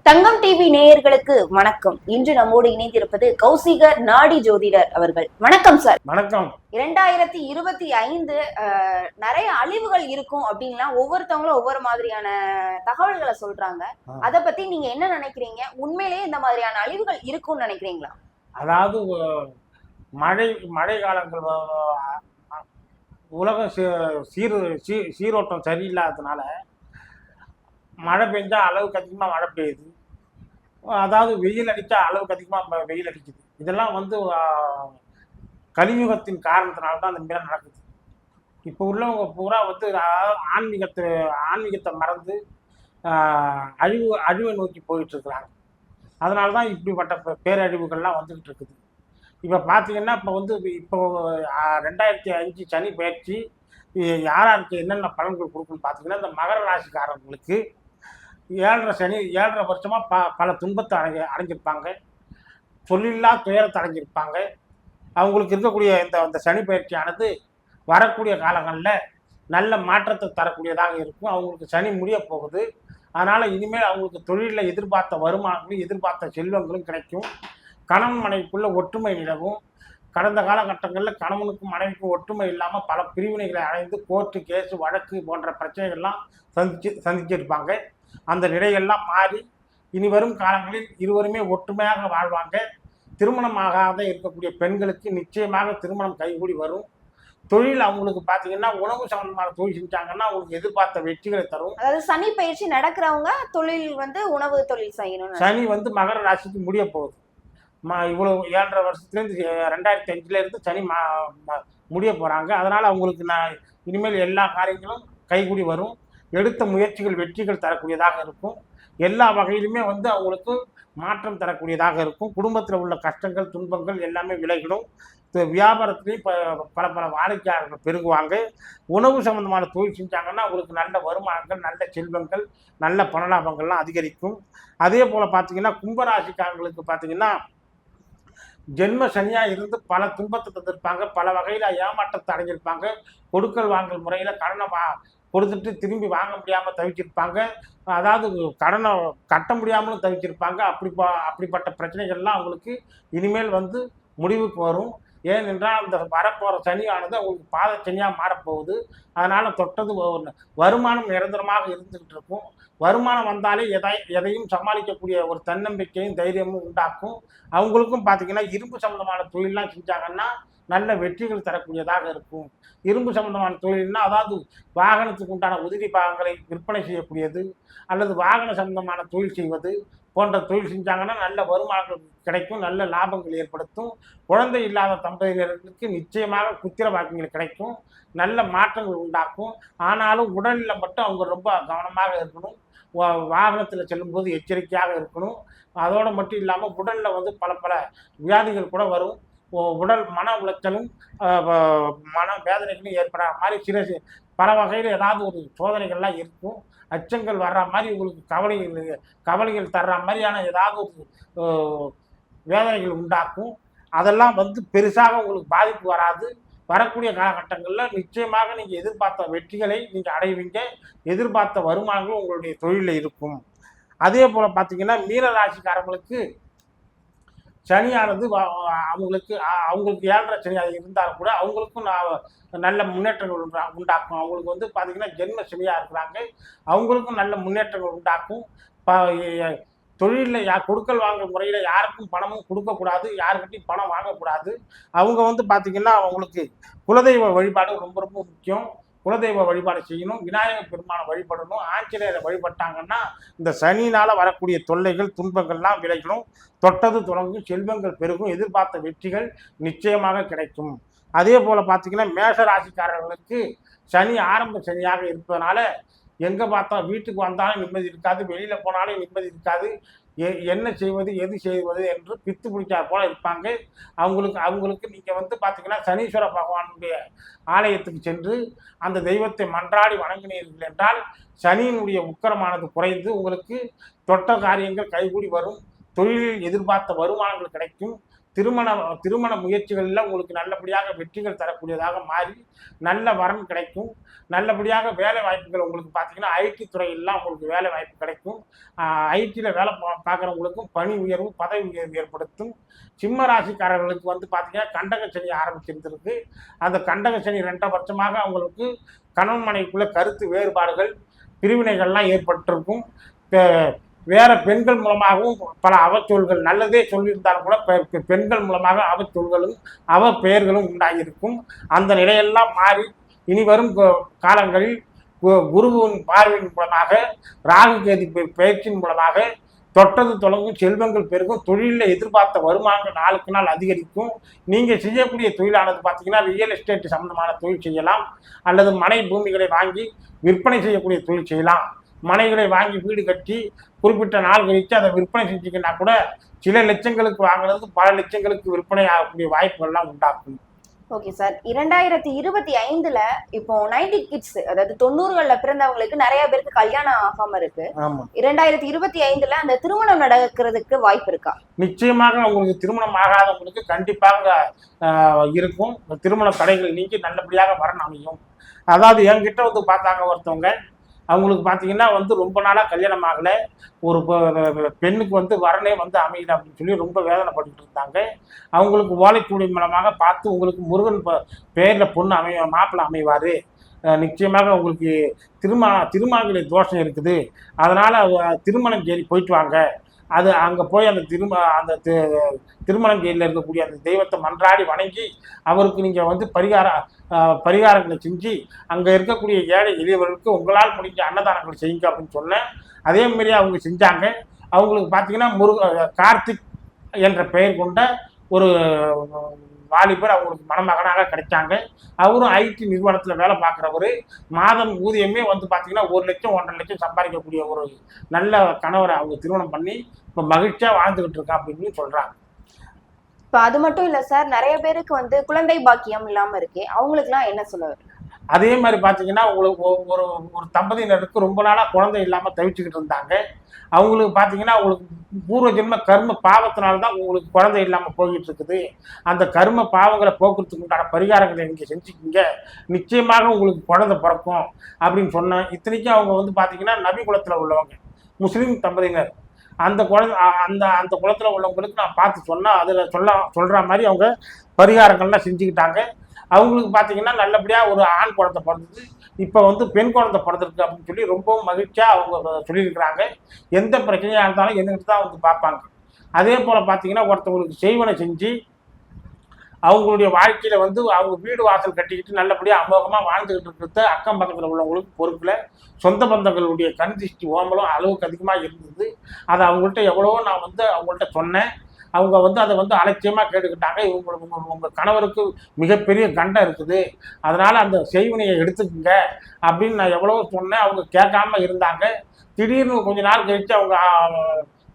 தங்கம் TV நேயர்களுக்கு வணக்கம். இன்று நம்மோடு இணைந்திருப்பது கௌசிக நாடி ஜோதிடர் அவர்கள். வணக்கம் சார். வணக்கம். 2025 நிறைய அழிவுகள் இருக்கும் அப்படின்லாம் ஒவ்வொருத்தவங்களும் ஒவ்வொரு மாதிரியான தகவல்களை சொல்றாங்க. அத பத்தி நீங்க என்ன நினைக்கிறீங்க? உண்மையிலேயே இந்த மாதிரியான அழிவுகள் இருக்கும்னு நினைக்கிறீங்களா? அதாவது மழை காலங்கள் உலகம் சீரோட்டம் சரியில்லாததுனால மழை பெஞ்சா அளவுக்கு அதிகமாக மழை பெய்யுது. அதாவது வெயில் அடித்தா அளவுக்கு அதிகமாக வெயில் அடிக்குது. இதெல்லாம் கலியுகத்தின் காரணத்தினால்தான் இந்த மாதிரி நடக்குது. இப்போ உள்ளவங்க பூரா ஆன்மீகத்தை மறந்து அழிவை நோக்கி போயிட்டு இருக்கிறாங்க. அதனால தான் இப்படிப்பட்ட பேரழிவுகள்லாம் வந்துக்கிட்டு இருக்குது. இப்போ பார்த்தீங்கன்னா இப்போ 2005 சனி பயிற்சி யாருக்கு என்னென்ன பலன்கள் கொடுக்குன்னு பார்த்தீங்கன்னா, இந்த மகர ராசிக்காரங்களுக்கு 7.5 வருஷமாக பல துன்பத்தை அடைஞ்சிருப்பாங்க. சொல்லில்லா துயரத்தை அடைஞ்சிருப்பாங்க. அவங்களுக்கு இருக்கக்கூடிய இந்த சனி பயிற்சியானது வரக்கூடிய காலங்களில் நல்ல மாற்றத்தை தரக்கூடியதாக இருக்கும். அவங்களுக்கு சனி முடிய போகுது. அதனால் இனிமேல் அவங்களுக்கு தொழிலில் எதிர்பார்த்த வருமானங்களும் எதிர்பார்த்த செல்வங்களும் கிடைக்கும். கணவன் மனைவிக்குள்ள ஒற்றுமை நிலவும். கடந்த காலகட்டங்களில் கணவனுக்கும் மனைவிக்கும் ஒற்றுமை இல்லாமல் பல பிரிவினைகளை அடைந்து கோர்ட்டு கேஸு வழக்கு போன்ற பிரச்சனைகள்லாம் சந்திச்சிருப்பாங்க. அந்த நிலையெல்லாம் மாறி இனி வரும் காலங்களில் இருவருமே ஒற்றுமையாக வாழ்வாங்க. திருமணமாகாத இருக்கக்கூடிய பெண்களுக்கு நிச்சயமாக திருமணம் கைகூடி வரும். தொழில் அவங்களுக்கு பார்த்தீங்கன்னா உணவு சம்பந்தமான தொழில் செஞ்சாங்கன்னா அவங்களுக்கு எதிர்பார்த்த வெற்றிகளை தரும். அதாவது சனி பயிற்சி நடக்கிறவங்க தொழில் உணவு தொழில் செய்யணும். சனி மகர ராசிக்கு முடிய போகுது. இவ்வளோ 7.5 வருஷத்துலேருந்து 2005 சனி முடிய போகிறாங்க. அதனால் அவங்களுக்கு இனிமேல் எல்லா காரியங்களும் கைகூடி வரும். எடுத்த முயற்சிகள் வெற்றிகள் தரக்கூடியதாக இருக்கும். எல்லா வகையிலுமே அவங்களுக்கு மாற்றம் தரக்கூடியதாக இருக்கும். குடும்பத்தில் உள்ள கஷ்டங்கள் துன்பங்கள் எல்லாமே விலகிடும். வியாபாரத்துலேயும் பல வாடிக்கையாளர்கள் பெருகுவாங்க. உணவு சம்பந்தமான தொழில் செஞ்சாங்கன்னா அவங்களுக்கு நல்ல வருமானங்கள் நல்ல செல்வங்கள் நல்ல பணலாபங்கள்லாம் அதிகரிக்கும். அதே போல் பார்த்தீங்கன்னா கும்பராசிக்காரங்களுக்கு பார்த்தீங்கன்னா ஜென்ம சனியாக இருந்து பல துன்பத்தை தந்திருப்பாங்க. பல வகையில் ஏமாற்றத்தை அடைஞ்சிருப்பாங்க. கொடுக்கல் வாங்கல் முறையில் கடனை கொடுத்துட்டு திரும்பி வாங்க முடியாமல் தவிச்சிருப்பாங்க. அதாவது கடனை கட்ட முடியாமலும் தவிச்சிருப்பாங்க. அப்படிப்பட்ட பிரச்சனைகள்லாம் அவங்களுக்கு இனிமேல் முடிவுக்கு வரும். ஏனென்றால் அந்த வரப்போகிற சனியானது அவங்களுக்கு பாத சனியாக மாறப்போகுது. அதனால் தொட்டது வருமானம் நிரந்தரமாக இருந்துக்கிட்டு இருக்கும். வருமானம் வந்தாலே எதையும் சமாளிக்கக்கூடிய ஒரு தன்னம்பிக்கையும் தைரியமும் உண்டாக்கும். அவங்களுக்கும் பார்த்திங்கன்னா இரும்பு சம்மந்தமான தொழிலெலாம் செஞ்சாங்கன்னா நல்ல வெற்றிகள் தரக்கூடியதாக இருக்கும். இரும்பு சம்பந்தமான தொழில்னா அதாவது வாகனத்துக்கு உண்டான உதிரி பாகங்களை விற்பனை செய்யக்கூடியது அல்லது வாகன சம்பந்தமான தொழில் செய்வது போன்ற தொழில் செஞ்சாங்கன்னா நல்ல வருமானங்கள் கிடைக்கும். நல்ல லாபங்கள் ஏற்படுத்தும். குழந்தை இல்லாத தம்பதியினருக்கு நிச்சயமாக புத்திர பாக்கியங்கள் கிடைக்கும். நல்ல மாற்றங்கள் உண்டாக்கும். ஆனாலும் உடலில் மட்டும் அவங்க ரொம்ப கவனமாக இருக்கணும். வாகனத்தில் செல்லும்போது எச்சரிக்கையாக இருக்கணும். அதோடு மட்டும் இல்லாமல் உடலில் பல வியாதிகள் கூட வரும். உடல் மன உளைச்சலும் மன வேதனைகளும் ஏற்படாத மாதிரி பல வகையில் ஏதாவது ஒரு சோதனைகள்லாம் இருக்கும். அச்சங்கள் வர்ற மாதிரி உங்களுக்கு கவலைகள் தர்ற மாதிரியான ஏதாவது ஒரு வேதனைகள் உண்டாக்கும். அதெல்லாம் பெருசாக உங்களுக்கு பாதிப்பு வராது. வரக்கூடிய காலகட்டங்களில் நிச்சயமாக நீங்கள் எதிர்பார்த்த வெற்றிகளை நீங்கள் அடைவீங்க. எதிர்பார்த்த வருமானங்களும் உங்களுடைய தொழிலில் இருக்கும். அதே போல் பார்த்தீங்கன்னா மீன ராசிக்காரங்களுக்கு சனியானது அவங்களுக்கு 7.5 சனியாக இருந்தாலும் கூட அவங்களுக்கும் நல்ல முன்னேற்றங்கள் உண்டாக்கும். அவங்களுக்கு பார்த்திங்கன்னா ஜென்ம சனியாக இருக்கிறாங்க. அவங்களுக்கும் நல்ல முன்னேற்றங்கள் உண்டாக்கும். தொழிலில் கொடுக்கல் வாங்கல் முறையில் யாருக்கும் பணமும் கொடுக்கக்கூடாது. யாருக்கிட்டையும் பணம் வாங்கக்கூடாது. அவங்க பார்த்திங்கன்னா அவங்களுக்கு குலதெய்வ வழிபாடு ரொம்ப ரொம்ப முக்கியம். குலதெய்வ வழிபாடு செய்யணும். விநாயகர் பெருமானை வழிபடணும். ஆஞ்சநேயரை வழிபட்டாங்கன்னா இந்த சனினால் வரக்கூடிய தொல்லைகள் துன்பங்கள்லாம் விளைக்கணும். தொட்டது தொடங்கும் செல்வங்கள் பெருகும். எதிர்பார்த்த வெற்றிகள் நிச்சயமாக கிடைக்கும். அதே போல் பார்த்திங்கன்னா மேஷ ராசிக்காரர்களுக்கு சனி ஆரம்ப சனியாக இருப்பதனால எங்கே பார்த்தா வீட்டுக்கு வந்தாலும் நிம்மதி இருக்காது. வெளியில் போனாலும் நிம்மதி இருக்காது. என்ன செய்வது எது செய்வது என்று பித்து பிடிச்சார் போல இருப்பாங்க. அவங்களுக்கு நீங்கள் பார்த்தீங்கன்னா சனீஸ்வர பகவானுடைய ஆலயத்துக்கு சென்று அந்த தெய்வத்தை மன்றாடி வணங்கினீர்கள் என்றால் சனியினுடைய உக்கரமானது குறைந்து உங்களுக்கு தொட்ட காரியங்கள் கைகூடி வரும். தொழிலில் எதிர்பார்த்த வருமானங்கள் கிடைக்கும். திருமண முயற்சிகளில் உங்களுக்கு நல்லபடியாக வெற்றிகள் தரக்கூடியதாக மாறி நல்ல வரன் கிடைக்கும். நல்லபடியாக வேலை வாய்ப்புகள் உங்களுக்கு பார்த்தீங்கன்னா ஐடி துறையெல்லாம் உங்களுக்கு வேலை வாய்ப்பு கிடைக்கும். ஐடியில் வேலை பார்க்குறவங்களுக்கும் பணி உயர்வு பதவி உயர்வு ஏற்படுத்தும். சிம்ம ராசிக்காரர்களுக்கு வந்து பார்த்தீங்கன்னா கண்டக சனி ஆரம்பிச்சிருந்திருக்கு. அந்த கண்டக சனி 2 வருஷமாக அவங்களுக்கு கணவன் மனைவிக்குள்ள கருத்து வேறுபாடுகள் பிரிவினைகள்லாம் ஏற்பட்டிருக்கும். வேற பெண்கள் மூலமாகவும் பல அவச்சொல்கள் நல்லதே சொல்லியிருந்தாலும் கூட பெண்கள் மூலமாக அவச்சொல்களும் பெயர்களும் உண்டாகியிருக்கும். அந்த நிலையெல்லாம் மாறி இனி வரும் காலங்களில் குருவின் பார்வையின் மூலமாக ராகு கேது பயிற்சியின் மூலமாக தொட்டது தொடங்கும் செல்வங்கள் பெருகும். தொழிலில் எதிர்பார்த்த வருமானங்கள் நாளுக்கு நாள் அதிகரிக்கும். நீங்கள் செய்யக்கூடிய தொழிலானது பார்த்தீங்கன்னா ரியல் எஸ்டேட் சம்பந்தமான தொழில் செய்யலாம், அல்லது மனை பூமிகளை வாங்கி விற்பனை செய்யக்கூடிய தொழில் செய்யலாம். மனைகளை வாங்கி வீடு கட்டி குறிப்பிட்ட நாள் கழித்து அதை விற்பனை செஞ்சிங்கன்னா கூட சில லட்சங்களுக்கு வாங்குறது பல லட்சங்களுக்கு விற்பனை ஆகக்கூடிய வாய்ப்புகள்லாம் உண்டாக்கும். ஓகே சார், 2025ல இப்போ 90 கிட்ஸ், அதாவது 90களில் பிறந்தவங்களுக்கு நிறைய பேருக்கு கல்யாணம் ஆகாம இருக்கு. 2025ல அந்த திருமணம் நடக்கிறதுக்கு வாய்ப்பு இருக்கா? நிச்சயமாக உங்களுக்கு திருமணம் ஆகாதவங்களுக்கு கண்டிப்பாக இருக்கும். திருமண தடைகள் நீங்கி நல்லபடியாக வரன் அமையும். அதாவது என்கிட்ட வந்து பார்த்தாங்க ஒருத்தவங்க, அவங்களுக்கு பார்த்தீங்கன்னா வந்து ரொம்ப நாளாக கல்யாணம் ஆகலை, ஒரு பெண்ணுக்கு வந்து வரனே வந்து அமையல அப்படின்னு சொல்லி ரொம்ப வேதனைப்பட்டு இருந்தாங்க. அவங்களுக்கு ஓலைச்சூடி மூலமாக பார்த்து உங்களுக்கு முருகன் பேரில் பொண்ணு மாப்பிள்ளை அமைவார், நிச்சயமாக உங்களுக்கு திருமாங்கலை தோஷம் இருக்குது, அதனால் திருமணம் தேடி போயிட்டு வாங்க, அது அங்கே போய் அந்த திருமணம் ஜெயிலில் இருக்கக்கூடிய அந்த தெய்வத்தை மன்றாடி வணங்கி அவருக்கு நீங்கள் வந்து பரிகாரங்களை செஞ்சு அங்கே இருக்கக்கூடிய ஏழை எளியவர்களுக்கு உங்களால் முடிஞ்ச அன்னதானங்களை செய்யுங்க அப்படின்னு சொன்னேன். அதேமாரி அவங்க செஞ்சாங்க. அவங்களுக்கு பார்த்தீங்கன்னா கார்த்திக் என்ற பெயர் கொண்ட ஒரு வாலிபர் அவங்களுக்கு மணமகனாக கிடைச்சாங்க. அவரும் ஐடி நிறுவனத்தில் வேலை பார்க்குறவர். மாதம் ஊதியமே வந்து பார்த்தீங்கன்னா 1 லட்சம் 1.5 லட்சம் சம்பாதிக்கக்கூடிய ஒரு நல்ல கணவரை அவங்க திருமணம் பண்ணி இப்போ மகிழ்ச்சியாக வாழ்ந்துகிட்டு இருக்கா அப்படின்னு சொல்கிறாங்க. இப்போ அது மட்டும் இல்லை சார், நிறைய பேருக்கு வந்து குழந்தை பாக்கியம் இல்லாமல் இருக்கு, அவங்களுக்குலாம் என்ன சொல்ல? அதே மாதிரி பார்த்தீங்கன்னா உங்களுக்கு ஒரு தம்பதியினருக்கு ரொம்ப நாளாக குழந்தை இல்லாமல் தவிச்சுக்கிட்டு இருந்தாங்க. அவங்களுக்கு பார்த்தீங்கன்னா உங்களுக்கு பூர்வ ஜென்ம கர்ம பாவத்தினால்தான் உங்களுக்கு குழந்தை இல்லாமல் போய்கிட்டு இருக்குது. அந்த கர்ம பாவங்களை போக்குறதுக்கு உண்டான பரிகாரங்களை நீங்கள் செஞ்சுக்கிங்க, நிச்சயமாக உங்களுக்கு குழந்தை பிறக்கும் அப்படின்னு சொன்னேன். இத்தனைக்கும் அவங்க வந்து பார்த்தீங்கன்னா நபி குலத்தில் உள்ளவங்க, முஸ்லீம் தம்பதியினர். அந்த குலத்தில் உள்ளவங்களுக்கு நான் பார்த்து சொன்னேன். அதில் சொல்கிற மாதிரி அவங்க பரிகாரங்கள்லாம் செஞ்சுக்கிட்டாங்க. அவங்களுக்கு பார்த்தீங்கன்னா நல்லபடியாக ஒரு ஆண் குழந்தை பிறந்தது, இப்போ வந்து பெண் குழந்தை பிறந்திருக்கு அப்படின்னு சொல்லி ரொம்பவும் மகிழ்ச்சியாக அவங்க சொல்லியிருக்கிறாங்க. எந்த பிரச்சனையாக இருந்தாலும் என்கிட்ட தான் வந்து பார்ப்பாங்க. அதே போல் பார்த்தீங்கன்னா ஒருத்தவங்களுக்கு செய்வனை செஞ்சு அவங்களுடைய வாழ்க்கையில் வந்து அவங்க வீடு வாசல் கட்டிக்கிட்டு நல்லபடியாக அமோகமாக வாழ்ந்துக்கிட்டு இருக்கிறது அக்கம் பக்கத்தில் உள்ளவங்களுக்கு பொறுப்பில் சொந்த பந்தங்களுடைய கண் திருஷ்டி ஓம்பலும் அளவுக்கு அதிகமாக இருந்தது. அதை அவங்கள்ட்ட எவ்வளவோ நான் வந்து அவங்கள்ட்ட சொன்னேன். அவங்க வந்து அதை வந்து அலட்சியமாக கேட்டுக்கிட்டாங்க. உங்கள் கணவருக்கு மிகப்பெரிய கண்டம் இருக்குது, அதனால் அந்த செய்வினையை எடுத்துக்குங்க அப்படின்னு நான் எவ்வளவோ சொன்னேன். அவங்க கேட்காம இருந்தாங்க. திடீர்னு கொஞ்ச நாள் கழித்து அவங்க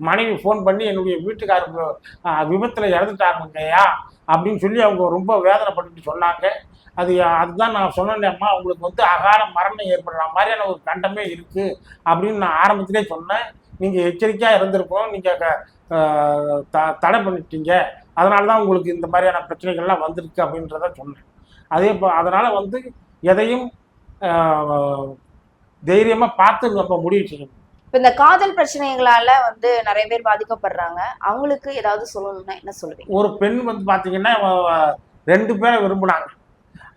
மனைவி ஃபோன் பண்ணி என்னுடைய வீட்டுக்காரருக்கு விபத்தில் இறந்துட்டாருங்கய்யா அப்படின்னு சொல்லி அவங்க ரொம்ப வேதனைப்பட்டு சொன்னாங்க. அதுதான் நான் சொன்னேன்மா, அவங்களுக்கு வந்து அகால மரணம் ஏற்படுற மாதிரியான ஒரு கண்டமே இருக்குது அப்படின்னு நான் ஆரம்பத்திலே சொன்னேன். நீங்கள் எச்சரிக்கையாக இருந்திருக்கணும், நீங்கள் தடை பண்ணிட்டீங்க, அதனால தான் உங்களுக்கு இந்த மாதிரியான பிரச்சனைகள்லாம் வந்திருக்கு அப்படின்றத சொன்னேன். அதனால் வந்து எதையும் தைரியமாக பார்த்து நம்ம முடிவு செய்யணும். இப்போ இந்த காதல் பிரச்சனைகளால வந்து நிறைய பேர் பாதிக்கப்படுறாங்க, அவங்களுக்கு ஏதாவது சொல்லணும்னா என்ன சொல்லுவீங்க? ஒரு பெண் வந்து பார்த்தீங்கன்னா 2 பேரை விரும்பினாங்க.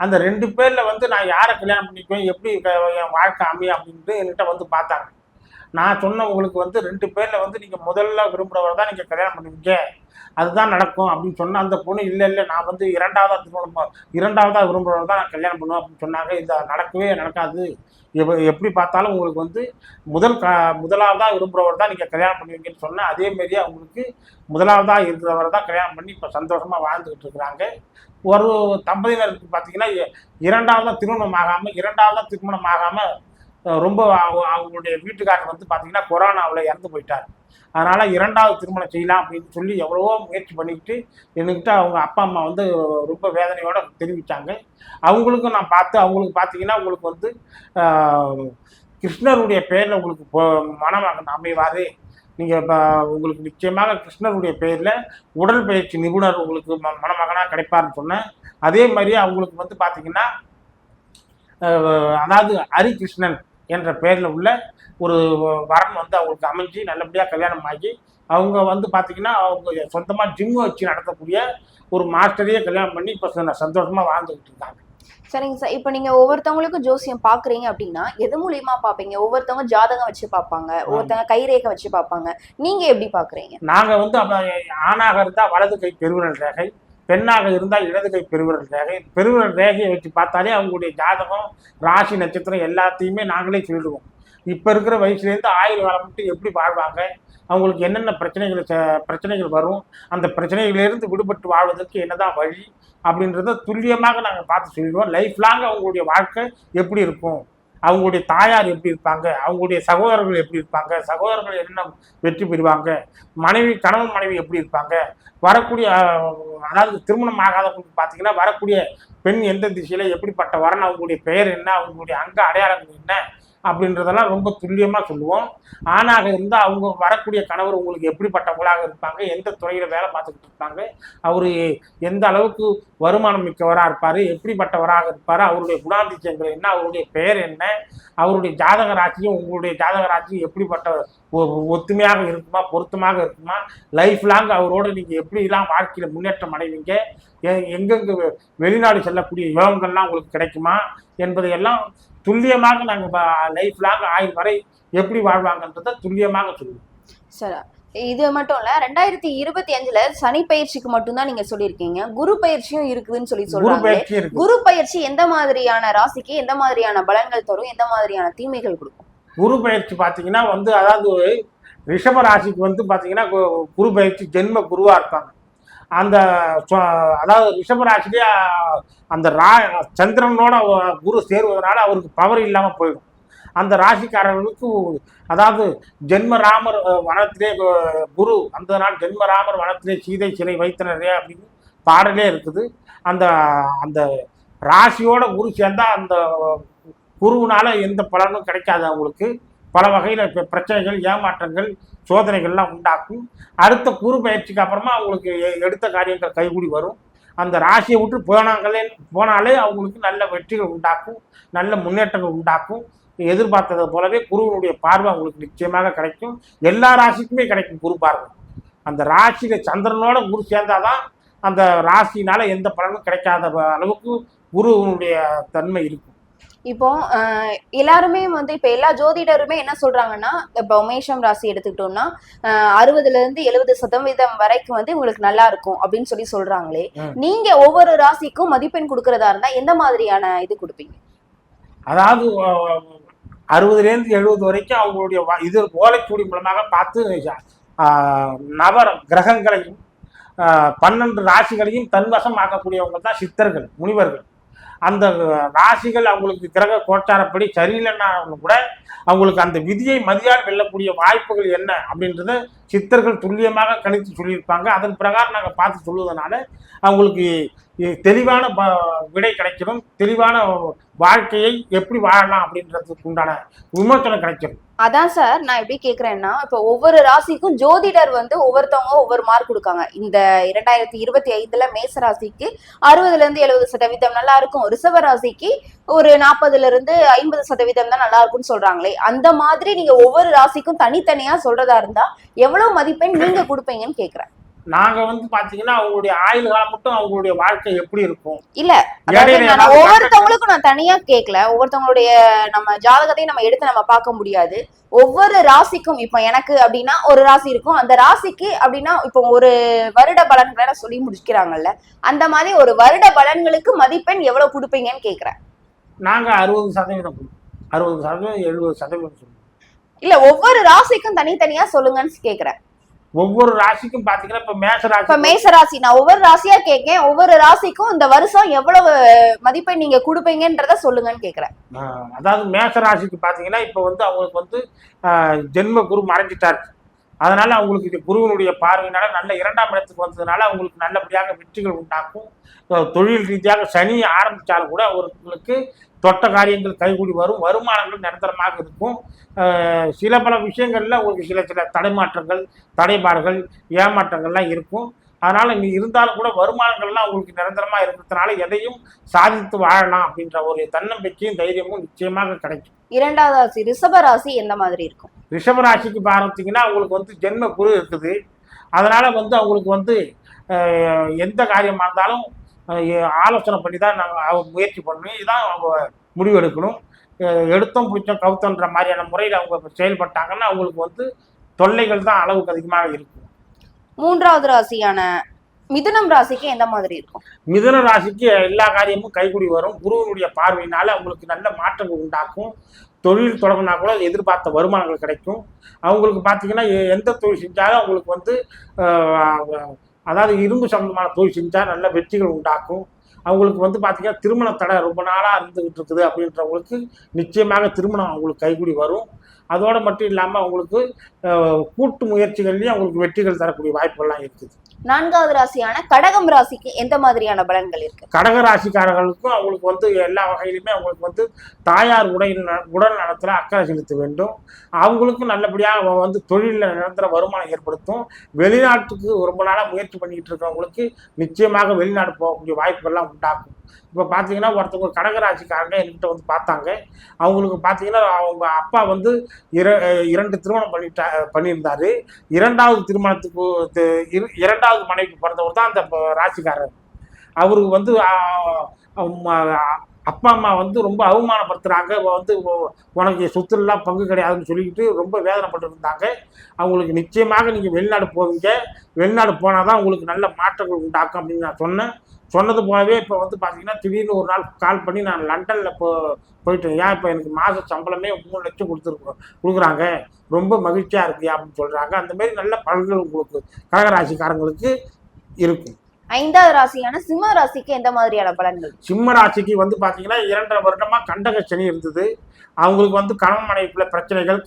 அந்த 2 பேரில் வந்து நான் யாரை கல்யாணம் பண்ணிக்குவேன், எப்படி என் வாழ்க்கை அமையும் அப்படின்ட்டு என்கிட்ட வந்து பார்த்தாங்க. நான் சொன்ன உங்களுக்கு வந்து 2 பேரில் வந்து நீங்கள் முதல்ல விரும்புகிறவர் தான் நீங்கள் கல்யாணம் பண்ணுவீங்க, அதுதான் நடக்கும் அப்படின்னு சொன்னால் அந்த பொண்ணு இல்லை நான் வந்து இரண்டாவதாக விரும்புகிறவர் தான் நான் கல்யாணம் பண்ணுவேன் அப்படின்னு சொன்னாங்க. இது நடக்கவே நடக்காது, எப்படி பார்த்தாலும் உங்களுக்கு வந்து முதலாவதாக விரும்புகிறவர் தான் நீங்கள் கல்யாணம் பண்ணுவீங்கன்னு சொன்னால் அதேமாரி அவங்களுக்கு முதலாவதாக இருக்கிறவர் தான் கல்யாணம் பண்ணி இப்போ சந்தோஷமாக வாழ்ந்துக்கிட்டு இருக்கிறாங்க. ஒரு தம்பதியினருக்கு பார்த்தீங்கன்னா இரண்டாவதாக திருமணம் ஆகாமல் ரொம்ப அவங்களுடைய வீட்டுக்காரர் வந்து பார்த்தீங்கன்னா கொரோனாவில் இறந்து போயிட்டார். அதனால் 2வது திருமணம் செய்யலாம் அப்படின்னு சொல்லி எவ்வளவோ முயற்சி பண்ணிக்கிட்டு என்கிட்ட அவங்க அப்பா அம்மா வந்து ரொம்ப வேதனையோடு தெரிவித்தாங்க. அவங்களுக்கும் நான் பார்த்து அவங்களுக்கு பார்த்தீங்கன்னா உங்களுக்கு வந்து கிருஷ்ணருடைய பேரில் உங்களுக்கு மணமகன் அமைவார், நீங்கள் இப்போ உங்களுக்கு நிச்சயமாக கிருஷ்ணருடைய பேரில் உடல் பயிற்சி நிபுணர் உங்களுக்கு மணமகனாக கிடைப்பார்னு சொன்னேன். அதே மாதிரி அவங்களுக்கு வந்து பார்த்தீங்கன்னா அதாவது ஹரிகிருஷ்ணன் என்ற பெயரில் உள்ள ஒரு வரன் வந்து அவங்களுக்கு அமைஞ்சு நல்லபடியாக கல்யாணம் ஆகி அவங்க வந்து பார்த்தீங்கன்னா அவங்க சொந்தமாக ஜிம்மு வச்சு நடத்தக்கூடிய ஒரு மாஸ்டரையே கல்யாணம் பண்ணி இப்போ சந்தோஷமாக வாழ்ந்துக்கிட்டு இருக்காங்க. சரிங்க சார். இப்போ நீங்க ஒவ்வொருத்தவங்களுக்கும் ஜோசியம் பாக்குறீங்க அப்படின்னா எது மூலியமா பாப்பீங்க? ஒவ்வொருத்தவங்க ஜாதகம் வச்சு பார்ப்பாங்க, ஒவ்வொருத்தவங்க கைரேகை வச்சு பார்ப்பாங்க. நீங்க எப்படி பாக்குறீங்க? நாங்கள் வந்து ஆணாக இருந்தால் வலது கை பெருவிரல் ரேகை, பெண்ணாக இருந்தால் இடது கை பெருவிரல் ரேகை. பெருவிரல் ரேகையை வச்சு பார்த்தாலே அவங்களுடைய ஜாதகம், ராசி, நட்சத்திரம் எல்லாத்தையுமே நாங்களே சொல்லிடுவோம். இப்போ இருக்கிற வயசுலேருந்து ஆயுள் காலம் மட்டும் எப்படி வாழ்வாங்க, அவங்களுக்கு என்னென்ன பிரச்சனைகள் வரும், அந்த பிரச்சனைகளிலிருந்து விடுபட்டு வாழ்வதற்கு என்னதான் வழி அப்படின்றத துல்லியமாக நாங்கள் பார்த்து சொல்லிடுவோம். லைஃப் லாங் அவங்களுடைய வாழ்க்கை எப்படி இருக்கும், அவங்களுடைய தாயார் எப்படி இருப்பாங்க, அவங்களுடைய சகோதரர்கள் எப்படி இருப்பாங்க, சகோதரர்கள் என்ன வெற்றி பெறுவாங்க, கணவன் மனைவி எப்படி இருப்பாங்க, வரக்கூடிய அதாவது திருமணம் ஆகாதவங்களுக்கு பார்த்தீங்கன்னா வரக்கூடிய பெண் எந்த திசையில் எப்படிப்பட்ட வரணும், அவங்களுடைய பெயர் என்ன, அவங்களுடைய அங்க அடையாளங்கள் என்ன அப்படின்றதெல்லாம் ரொம்ப துல்லியமாக சொல்லுவோம். ஆணாக இருந்தால் அவங்க வரக்கூடிய கணவர் உங்களுக்கு எப்படிப்பட்டவங்களாக இருப்பாங்க, எந்த துறையில் வேலை பார்த்துக்கிட்டு இருப்பாங்க, அவர் எந்த அளவுக்கு வருமானம் மிக்கவராக இருப்பார், எப்படிப்பட்டவராக இருப்பார், அவருடைய குணாதிசயங்கள் என்ன, அவருடைய பெயர் என்ன, அவருடைய ஜாதக ராசியும் உங்களுடைய ஜாதக ராசியும் எப்படிப்பட்ட ஒத்துமையாக இருக்குமா, பொருத்தமாக இருக்குமா, லைஃப் லாங் அவரோட நீங்கள் எப்படிலாம் வாழ்க்கையில் முன்னேற்றம் அடைவீங்க, எங்கெங்கே வெளிநாடு செல்லக்கூடிய யோகங்கள்லாம் உங்களுக்கு கிடைக்குமா என்பதையெல்லாம் துல்லியமாக நாங்கள் லைஃப் லாங் ஆயுள் வரை எப்படி வாழ்வாங்கன்றதை துல்லியமாக சொல்லுவோம். சார், இது மட்டும் இல்ல 2025ல சனி பயிற்சிக்கு மட்டும்தான் நீங்க சொல்லியிருக்கீங்க. குரு பயிற்சியும் இருக்குதுன்னு சொல்றாங்க. குரு பயிற்சி எந்த மாதிரியான ராசிக்கு எந்த மாதிரியான பலன்கள் தரும், எந்த மாதிரியான தீமைகள் கொடுக்கும்? குரு பயிற்சி பார்த்தீங்கன்னா வந்து அதாவது ரிஷப ராசிக்கு வந்து பார்த்தீங்கன்னா குரு பயிற்சி ஜென்ம குருவா இருப்பாங்க. அந்த அதாவது ரிஷபராசிலேயே அந்த சந்திரனோட குரு சேருவதனால அவருக்கு பவர் இல்லாமல் போயிடும். அந்த ராசிக்காரர்களுக்கு அதாவது ஜென்மராமர் வனத்திலே குரு அந்த நாள் ஜென்மராமர் வனத்திலே சீதை சிறை வைத்தனரே அப்படின்னு பாடலே இருக்குது. அந்த அந்த ராசியோட குரு சேர்ந்தா அந்த குருவினால எந்த பலனும் கிடைக்காது. அவங்களுக்கு பல வகையில் பிரச்சனைகள், ஏமாற்றங்கள், சோதனைகள்லாம் உண்டாக்கும். அடுத்த குரு பயிற்சிக்கு அப்புறமா அவங்களுக்கு எடுத்த காரியங்கள் கைகூடி வரும். அந்த ராசியை விட்டு போனாலே அவங்களுக்கு நல்ல வெற்றிகள் உண்டாக்கும், நல்ல முன்னேற்றங்கள் உண்டாக்கும். எதிர்பார்த்ததை போலவே குருவினுடைய பார்வை அவங்களுக்கு நிச்சயமாக கிடைக்கும். எல்லா ராசிக்குமே கிடைக்கும் குரு பார்வை. அந்த ராசியில சந்திரனோட குரு சேர்ந்தாதான் அந்த ராசினால எந்த பலனும் கிடைக்காத அளவுக்கு குருவினுடைய தன்மை இருக்கும். இப்போ எல்லாருமே வந்து இப்ப எல்லா ஜோதிடருமே என்ன சொல்றாங்கன்னா, இப்ப மேஷம் ராசி எடுத்துக்கிட்டோம்னா 60% வரைக்கும் வந்து உங்களுக்கு நல்லா இருக்கும் அப்படின்னு சொல்றாங்களே. நீங்க ஒவ்வொரு ராசிக்கும் மதிப்பெண் கொடுக்கறதா இருந்தா எந்த மாதிரியான இது கொடுப்பீங்க? அதாவது 60% வரைக்கும் அவங்களுடைய இது ஓலைச்சூடி மூலமாக பார்த்து நவ கிரகங்களையும் 12 ராசிகளையும் தன்வசம் ஆக்கக்கூடியவங்க தான் சித்தர்கள், முனிவர்கள். அந்த ராசிகள் அவங்களுக்கு கிரக கோச்சாரப்படி சரியில்லைன்னாலும் கூட அவங்களுக்கு அந்த விதியை மதியால் வெல்லக்கூடிய வாய்ப்புகள் என்ன அப்படின்றத சித்தர்கள் துல்லியமாக கணித்து சொல்லியிருப்பாங்க. அதன் பிரகாரம் நாங்கள் பார்த்து சொல்லுவதனால அவங்களுக்கு தெளிவான விடை கிடைச்சிடும். தெளிவான வாழ்க்கையை எப்படி வாழலாம் அப்படின்றதுக்கு உண்டான விமர்சனம் கிடைச்சிடும். அதான் சார், நான் எப்படி கேக்குறேன்னா, இப்ப ஒவ்வொரு ராசிக்கும் ஜோதிடர் வந்து ஒவ்வொருத்தவங்க ஒவ்வொரு மார்க் கொடுக்காங்க. இந்த 2025ல மேச ராசிக்கு 60% நல்லா இருக்கும், ரிஷப ராசிக்கு ஒரு 40% தான் நல்லா இருக்கும்னு சொல்றாங்களே. அந்த மாதிரி நீங்க ஒவ்வொரு ராசிக்கும் தனித்தனியா சொல்றதா இருந்தா எவ்வளவு மதிப்பெண் நீங்க கொடுப்பீங்கன்னு கேக்குறேன். நாங்க வந்து பாத்தீங்கன்னா அவங்களுடைய ஆயுள் காலம் மட்டும் அவங்களுடைய வாழ்க்கை எப்படி இருக்கும் இல்ல, ஒவ்வொருத்தவங்களுக்கும் நான் தனியா கேட்கல. ஒவ்வொருத்தவங்களுடைய நம்ம ஜாதகத்தையும் நம்ம எடுத்து நம்ம பார்க்க முடியாது. ஒவ்வொரு ராசிக்கும் இப்ப எனக்கு அப்படின்னா ஒரு ராசி இருக்கும், அந்த ராசிக்கு அப்படின்னா இப்போ ஒரு வருட பலன்களை சொல்லி முடிக்கிறாங்கல்ல, அந்த மாதிரி ஒரு வருட பலன்களுக்கு மதிப்பெண் எவ்வளவு கொடுப்பீங்கன்னு கேக்குறேன். நாங்க 60% 70% சொல்லுவோம். இல்ல, ஒவ்வொரு ராசிக்கும் தனித்தனியா சொல்லுங்கன்னு கேக்குறேன். ஒவ்வொரு ராசிக்கும் பாத்தீங்கன்னா இப்ப மேச ராசி நான் ஒவ்வொரு ராசியா கேட்கேன். ஒவ்வொரு ராசிக்கும் இந்த வருஷம் எவ்வளவு மதிப்பெண் நீங்க கொடுப்பீங்கன்றத சொல்லுங்கன்னு கேக்குறேன். அதாவது மேச ராசிக்கு பாத்தீங்கன்னா இப்ப வந்து அவங்களுக்கு வந்து ஜென்ம குரு மறைஞ்சிட்டாரு. அதனால அவங்களுக்கு இது குருவினுடைய பார்வையினால நல்ல 2ஆம் இடத்துக்கு வந்ததுனால அவங்களுக்கு நல்லபடியாக வெற்றிகள் உண்டாக்கும். தொழில் ரீதியாக சனி ஆரம்பிச்சாலும் கூட அவங்களுக்கு தொட்ட காரியங்கள் கைகூடி வரும், வருமானங்கள் நிரந்தரமாக இருக்கும். சில பல விஷயங்கள்ல உங்களுக்கு சில சில தடைமாற்றங்கள், தடைபாடுகள், ஏமாற்றங்கள்லாம் இருக்கும். அதனால நீ இருந்தாலும் கூட வருமானங்கள்லாம் உங்களுக்கு நிரந்தரமா இருக்கிறதுனால எதையும் சாதித்து வாழலாம் அப்படின்ற ஒரு தன்னம்பிக்கையும் தைரியமும் நிச்சயமாக கிடைக்கும். இரண்டாவது ராசி ரிஷப ராசி எந்த மாதிரி இருக்கும்? ரிஷபராசிக்கு பார்த்தீங்கன்னா அவங்களுக்கு வந்து ஜென்ம குரு இருக்குது. அதனால வந்து அவங்களுக்கு வந்து எந்த காரியமாக இருந்தாலும் ஆலோசனை பண்ணி தான் நாங்கள் முயற்சி பண்ணணும். இதுதான் அவங்க முடிவெடுக்கணும். எடுத்தோம் பிடிச்சோம் கவுத்தன்ற மாதிரியான முறையில் அவங்க செயல்பட்டாங்கன்னா அவங்களுக்கு வந்து தொல்லைகள் தான் அளவுக்கு அதிகமாக இருக்கும். மூன்றாவது ராசியான மிதுனம் ராசிக்கு எந்த மாதிரி இருக்கும்? மிதுன ராசிக்கு எல்லா காரியமும் கைகூடி வரும். குருவினுடைய பார்வையினால அவங்களுக்கு நல்ல மாற்றங்கள் உண்டாக்கும். தொழில் தொடங்கினா கூட எதிர்பார்த்த வருமானங்கள் கிடைக்கும். அவங்களுக்கு பார்த்தீங்கன்னா எந்த தொழில் செஞ்சாலும் அவங்களுக்கு வந்து அதாவது இரும்பு சம்பந்தமான தொழில் செஞ்சால் நல்ல வெற்றிகள் உண்டாக்கும். அவங்களுக்கு வந்து பார்த்தீங்கன்னா திருமண தடை ரொம்ப நாளாக இருந்துகிட்டு இருக்குது அப்படின்றவங்களுக்கு நிச்சயமாக திருமணம் அவங்களுக்கு கைகூடி வரும். அதோடு மட்டும் இல்லாமல் அவங்களுக்கு கூட்டு முயற்சிகள்லையும் அவங்களுக்கு வெற்றிகள் தரக்கூடிய வாய்ப்புகள்லாம் இருக்குது. நான்காவது ராசியான கடகம் ராசிக்கு எந்த மாதிரியான பலன்கள் இருக்கு? கடக ராசிக்காரர்களுக்கும் அவங்களுக்கு வந்து எல்லா வகையிலுமே அவங்களுக்கு வந்து தாயார் உடல் நலத்தில் அக்கறை செலுத்த வேண்டும். அவங்களுக்கும் நல்லபடியாக வந்து தொழிலில் நிரந்தர வருமானம் ஏற்படுத்தும். வெளிநாட்டுக்கு ரொம்ப நாளாக முயற்சி பண்ணிக்கிட்டு இருக்கிறவங்களுக்கு நிச்சயமாக வெளிநாடு போகக்கூடிய வாய்ப்புகள்லாம் உண்டாக்கும். இப்போ பார்த்தீங்கன்னா ஒருத்தவங்க கடகராசிக்காரங்க என்கிட்ட வந்து பார்த்தாங்க. அவங்களுக்கு பார்த்தீங்கன்னா அவங்க அப்பா வந்து இரண்டு திருமணம் பண்ணியிருந்தாரு. இரண்டாவது திருமணத்துக்கு இரண்டாவது மனைவிக்கு பிறந்தவர் தான் அந்த ராசிக்காரர். அவருக்கு வந்து அப்பா அம்மா வந்து ரொம்ப அவமானப்படுத்துகிறாங்க. வந்து உனக்கு சொத்துலாம் பங்கு கிடையாதுன்னு சொல்லிக்கிட்டு ரொம்ப வேதனைப்பட்டு இருந்தாங்க. அவங்களுக்கு நிச்சயமாக நீங்கள் வெளிநாடு போவீங்க, வெளிநாடு போனால் தான் உங்களுக்கு நல்ல மாற்றங்கள் உண்டாக்கும் அப்படின்னு நான் சொன்னேன். சொன்னது போலவே இப்போ வந்து பார்த்தீங்கன்னா திடீர்னு ஒரு நாள் கால் பண்ணி நான் லண்டனில் போயிட்டேன். ஏன் இப்போ எனக்கு மாத சம்பளமே 3 லட்சம் கொடுக்குறாங்க, ரொம்ப மகிழ்ச்சியாக இருக்கு அப்படின்னு சொல்கிறாங்க. அந்தமாரி நல்ல பலன்கள் உங்களுக்கு கடகராசிக்காரங்களுக்கு இருக்கும். ஐந்தாவது ராசியான சிம்ம ராசிக்கு எந்த மாதிரியான பலன்கள்? சிம்ம ராசிக்கு வந்து பார்த்தீங்கன்னா 2.5 வருடமா கண்டக சனி இருந்தது. அவங்களுக்கு வந்து கணவன் மனைவிக்குள்ள பிரச்சனைகள்,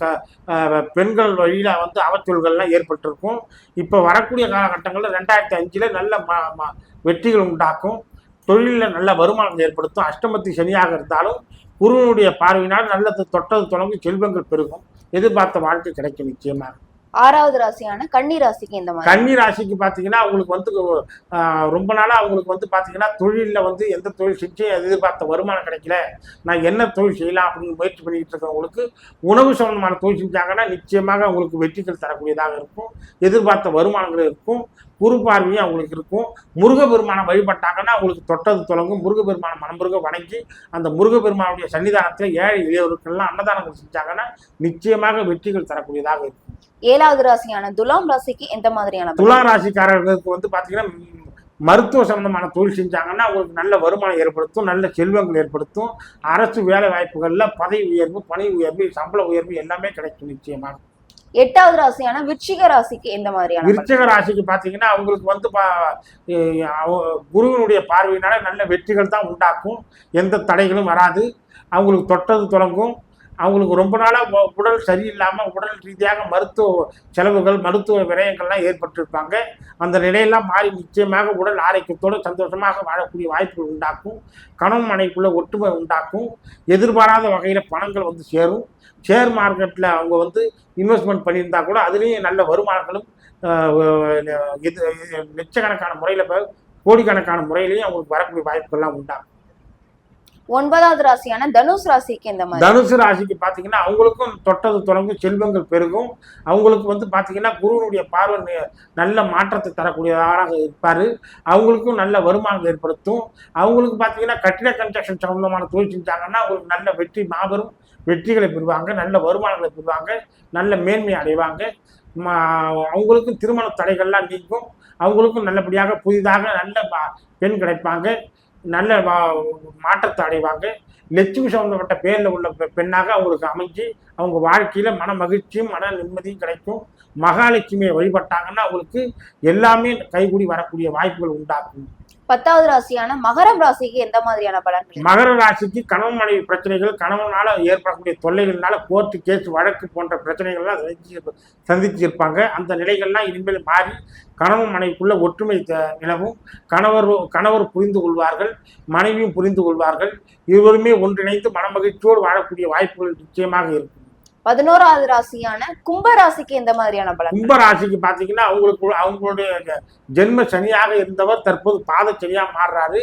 பெண்கள் வழியில வந்து அவச்சொல்கள்லாம் ஏற்பட்டிருக்கும். இப்போ வரக்கூடிய காலகட்டங்களில் 2005 நல்ல வெற்றிகள் உண்டாக்கும். தொழிலில் நல்ல வருமானம் ஏற்படுத்தும். அஷ்டமத்தி சனியாக இருந்தாலும் குருவனுடைய பார்வையினால் நல்லது தொட்டது தொடங்கி செல்வங்கள் பெருகும். எதிர்பார்த்த வாழ்க்கை கிடைக்கும் நிச்சயமாக. ஆறாவது ராசியான கன்னி ராசிக்கு எந்த மாதிரி? கன்னி ராசிக்கு பார்த்தீங்கன்னா அவங்களுக்கு வந்து ரொம்ப நாளாக அவங்களுக்கு வந்து பார்த்தீங்கன்னா தொழிலில் வந்து எந்த தொழில் செஞ்சு எதிர்பார்த்த வருமானம் கிடைக்கல, நான் என்ன தொழில் செய்யலாம் அப்படின்னு முயற்சி பண்ணிக்கிட்டு இருக்கவங்களுக்கு உணவு சம்பந்தமான தொழில் செஞ்சாங்கன்னா நிச்சயமாக அவங்களுக்கு வெற்றிகள் தரக்கூடியதாக இருக்கும். எதிர்பார்த்த வருமானங்கள் இருக்கும். குரு பார்வையும் அவங்களுக்கு இருக்கும். முருகப்பெருமானை வழிபட்டாங்கன்னா அவங்களுக்கு தொட்டது தொடங்கும். முருகப்பெருமான மனமுருக வணங்கி அந்த முருகப்பெருமானுடைய சன்னிதானத்தில் ஏழை எளியவர்களுக்கெல்லாம் அன்னதானங்கள் செஞ்சாங்கன்னா நிச்சயமாக வெற்றிகள் தரக்கூடியதாக இருக்கும். ஏழாவது ராசியான துலாம் ராசிக்கு எந்த மாதிரியான? துலாம் ராசிக்காரர்களுக்கு வந்து பார்த்தீங்கன்னா மருத்துவ சம்பந்தமான தொழில் செஞ்சாங்கன்னா அவங்களுக்கு நல்ல வருமானம் ஏற்படுத்தும், நல்ல செல்வங்கள் ஏற்படுத்தும். அரசு வேலை வாய்ப்புகளில் பதவி உயர்வு, பணி உயர்வு, சம்பள உயர்வு எல்லாமே கிடைக்கும் நிச்சயமாக. எட்டாவது ராசியான விருச்சிக ராசிக்கு எந்த மாதிரியான? விருச்சிக ராசிக்கு பார்த்தீங்கன்னா அவங்களுக்கு வந்து குருவினுடைய பார்வையினால நல்ல வெற்றிகள் தான் உண்டாக்கும். எந்த தடைகளும் வராது. அவங்களுக்கு தொட்டது தொடங்கும். அவங்களுக்கு ரொம்ப நாளாக உடல் சரியில்லாமல் உடல் ரீதியாக மருத்துவ செலவுகள், மருத்துவ விரயங்கள்லாம் ஏற்பட்டிருப்பாங்க. அந்த நிலையெல்லாம் மாறி நிச்சயமாக உடல் ஆரோக்கியத்தோடு சந்தோஷமாக வாழக்கூடிய வாய்ப்புகள் உண்டாக்கும். கணவன் மனைவிக்குள்ள ஒற்றுமை உண்டாக்கும். எதிர்பாராத வகையில் பணங்கள் வந்து சேரும். ஷேர் மார்க்கெட்டில் அவங்க வந்து இன்வெஸ்ட்மெண்ட் பண்ணியிருந்தா கூட அதுலேயும் நல்ல வருமானங்களும் லட்சக்கணக்கான முறையில் கோடிக்கணக்கான முறையிலையும் அவங்களுக்கு வரக்கூடிய வாய்ப்புகள்லாம் உண்டாகும். ஒன்பதாவது ராசியான தனுஷ் ராசிக்கு எந்த மாதிரி? தனுசு ராசிக்கு பார்த்தீங்கன்னா அவங்களுக்கும் தொட்டது தொடங்கும், செல்வங்கள் பெருகும். அவங்களுக்கு வந்து பார்த்தீங்கன்னா குருவனுடைய பார்வை நல்ல மாற்றத்தை தரக்கூடியதாக இருப்பார். அவங்களுக்கும் நல்ல வருமானம் ஏற்படுத்தும். அவங்களுக்கு பார்த்தீங்கன்னா கட்டிட கன்ஸ்ட்ரக்ஷன் சம்பந்தமான தொழில் செஞ்சாங்கன்னா அவங்களுக்கு நல்ல வெற்றி, மாபெரும் வெற்றிகளை பெறுவாங்க. நல்ல வருமானங்களை பெறுவாங்க. நல்ல மேன்மை அடைவாங்க. அவங்களுக்கும் திருமண தடைகள்லாம் நீக்கும். அவங்களுக்கும் நல்லபடியாக புதிதாக நல்ல பெண் கிடைப்பாங்க. நல்ல மாற்றத்தை அடைவாங்க. லட்சுமி சம்பந்தப்பட்ட பேரில் உள்ள பெண்ணாக அவங்களுக்கு அமைஞ்சு அவங்க வாழ்க்கையில் மன மகிழ்ச்சியும் மன நிம்மதியும் கிடைக்கும். மகாலட்சுமியை வழிபட்டாங்கன்னா அவங்களுக்கு எல்லாமே கைகூடி வரக்கூடிய வாய்ப்புகள் உண்டாகும். 10வது ராசியான மகரம் ராசிக்கு எந்த மாதிரியான பலன்கள்? மகர ராசிக்கு கணவன் மனைவி பிரச்சனைகள், கணவனால ஏற்படக்கூடிய தொல்லைகள்னால கோர்ட்டு கேஸ் வழக்கு போன்ற பிரச்சனைகள்லாம் சந்திச்சிருப்பாங்க. அந்த நிலைகள்லாம் இனிமேல் மாறி கணவன் மனைவிக்குள்ள ஒற்றுமை நிலவும். கணவர் புரிந்து கொள்வார்கள், மனைவியும் புரிந்து கொள்வார்கள். இருவருமே ஒன்றிணைந்து மனமகிழ்ச்சியோடு வாழக்கூடிய வாய்ப்புகள் நிச்சயமாக இருக்கும். 11வது ராசியான கும்ப ராசிக்கு எந்த மாதிரியான பலன்? கும்ப ராசிக்கு பாத்தீங்கன்னா அவங்களுடைய ஜென்ம சனியாக இருந்தவர் தற்போது பாத சனியா மாறுறாரு.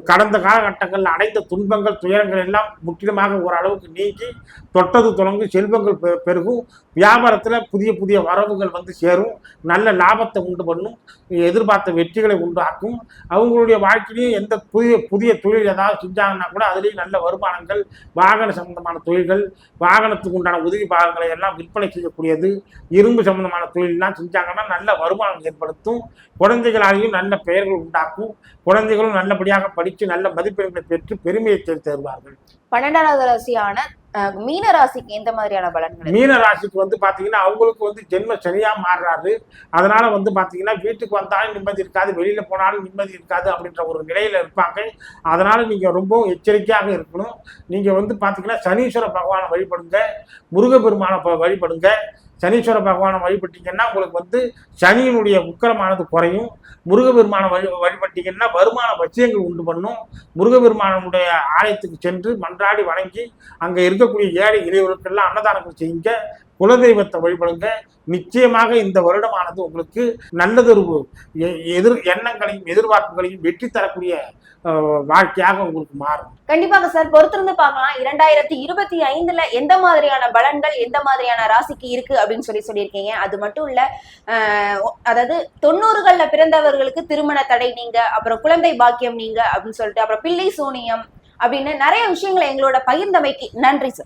கடந்த காலகட்டங்களில் அடைந்த துன்பங்கள் துயரங்கள் எல்லாம் முற்றிலுமாக ஓரளவுக்கு நீங்கி தொட்டது தொடங்கு செல்வங்கள் பெருகும். வியாபாரத்துல புதிய புதிய வரவுகள் வந்து சேரும். நல்ல லாபத்தை உண்டு பண்ணும். எதிர்பார்த்த வெற்றிகளை உண்டாக்கும். அவங்களுடைய வாழ்க்கையிலையும் எந்த புதிய தொழில் ஏதாவது செஞ்சாங்கன்னா கூட அதுலேயும் நல்ல வருமானங்கள், வாகன சம்பந்தமான தொழில்கள், வாகனத்துக்கு உண்டான உதவி பாகங்களை எல்லாம் விற்பனை செய்யக்கூடியது, இரும்பு சம்பந்தமான தொழிலெல்லாம் செஞ்சாங்கன்னா நல்ல வருமானம் ஏற்படுத்தும். குழந்தைகளாலேயும் நல்ல பெயர்கள் உண்டாக்கும். குழந்தைகளும் நல்லபடியாக படித்து நல்ல மதிப்பெண்களை பெற்று பெருமையை தருவார்கள். 12வது ராசியான மீன ராசிக்கு எந்த மாதிரியான பலன்கள்? மீன ராசிக்கு வந்து பாத்தீங்கன்னா அவங்களுக்கு வந்து ஜென்ம சனியா மாறுறாரு. அதனால வந்து பாத்தீங்கன்னா வீட்டுக்கு வந்தாலும் நிம்மதி இருக்காது, வெளியில போனாலும் நிம்மதி இருக்காது அப்படின்ற ஒரு நிலையில இருப்பாங்க. அதனால நீங்க ரொம்பவும் எச்சரிக்கையாக இருக்கணும். நீங்க வந்து பாத்தீங்கன்னா சனீஸ்வர பகவானை வழிபடுங்க, முருகப்பெருமானை வழிபடுங்க. சனீஸ்வர பகவானை வழிபட்டீங்கன்னா உங்களுக்கு வந்து சனியினுடைய உக்கிரமானது குறையும். முருகப்பெருமானை வழிபட்டீங்கன்னா வருமான வச்சியங்கள் உண்டு பண்ணும். முருகப்பெருமானுடைய ஆலயத்துக்கு சென்று மன்றாடி வணங்கி அங்கே இருக்கக்கூடிய ஏழை இளைஞர்களுக்கெல்லாம் அன்னதானங்கள் செய்யுங்க. குலதெய்வத்தை வழிபடுங்க. நிச்சயமாக இந்த வருடமானது உங்களுக்கு நல்லதொரு எண்ணங்களையும் எதிர்பார்ப்புகளையும் வெற்றி தரக்கூடிய வாழ்க்கையாக உங்களுக்கு மாறும். கண்டிப்பாக சார், பொறுத்திருந்து பார்க்கலாம் 2025ல எந்த மாதிரியான பலன்கள் எந்த மாதிரியான ராசிக்கு இருக்கு அப்படின்னு சொல்லியிருக்கீங்க. அது மட்டும் இல்ல, அதாவது 90கள்ல பிறந்தவர்களுக்கு திருமண தடை நீங்க, அப்புறம் குழந்தை பாக்கியம் நீங்க அப்படின்னு சொல்லிட்டு, அப்புறம் பிள்ளை சூனியம் அப்படின்னு நிறைய விஷயங்களை எங்களோட பகிர்ந்தமைக்கு நன்றி சார்.